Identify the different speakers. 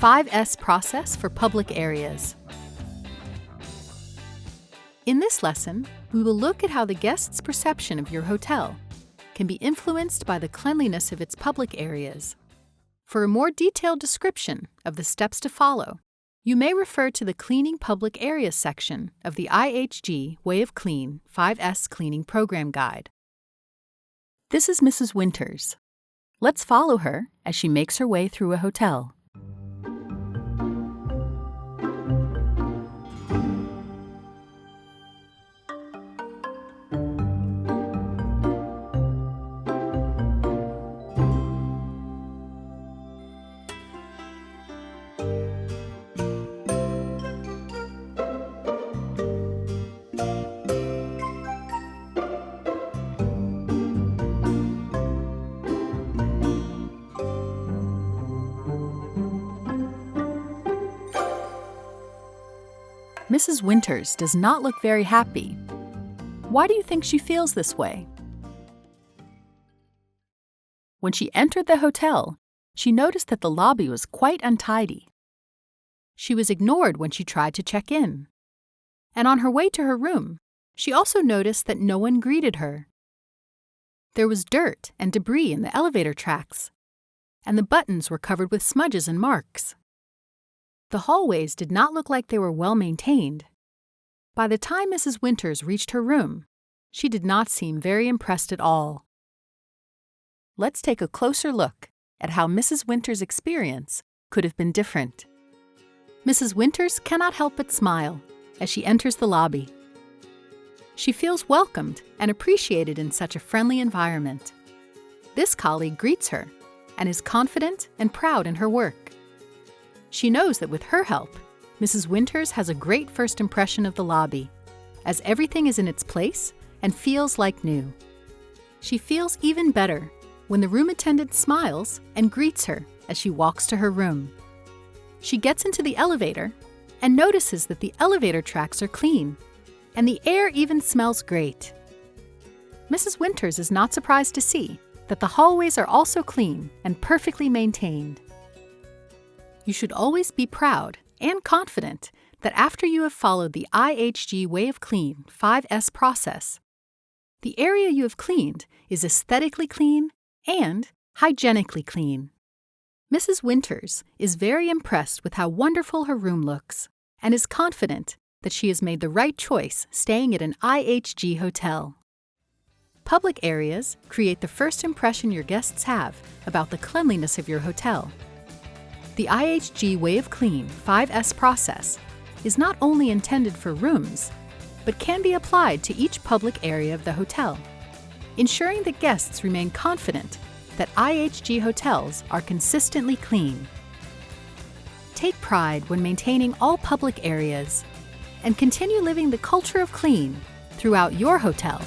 Speaker 1: 5S process for public areas. In this lesson, we will look at how the guest's perception of your hotel can be influenced by the cleanliness of its public areas. For a more detailed description of the steps to follow, you may refer to the Cleaning Public Areas section of the IHG Way of Clean 5S Cleaning Program Guide. This is Mrs. Winters. Let's follow her as she makes her way through a hotel. Mrs. Winters does not look very happy. Why do you think she feels this way? When she entered the hotel, she noticed that the lobby was quite untidy. She was ignored when she tried to check in. And on her way to her room, she also noticed that no one greeted her. There was dirt and debris in the elevator tracks, and the buttons were covered with smudges and marks. The hallways did not look like they were well maintained. By the time Mrs. Winters reached her room, she did not seem very impressed at all. Let's take a closer look at how Mrs. Winters' experience could have been different. Mrs. Winters cannot help but smile as she enters the lobby. She feels welcomed and appreciated in such a friendly environment. This colleague greets her and is confident and proud in her work. She knows that with her help, Mrs. Winters has a great first impression of the lobby, as everything is in its place and feels like new. She feels even better when the room attendant smiles and greets her as she walks to her room. She gets into the elevator and notices that the elevator tracks are clean, and the air even smells great. Mrs. Winters is not surprised to see that the hallways are also clean and perfectly maintained. You should always be proud and confident that after you have followed the IHG Way of Clean 5S process, the area you have cleaned is aesthetically clean and hygienically clean. Mrs. Winters is very impressed with how wonderful her room looks and is confident that she has made the right choice staying at an IHG hotel. Public areas create the first impression your guests have about the cleanliness of your hotel. The IHG Way of Clean 5S process is not only intended for rooms, but can be applied to each public area of the hotel, ensuring that guests remain confident that IHG hotels are consistently clean. Take pride when maintaining all public areas and continue living the culture of clean throughout your hotel.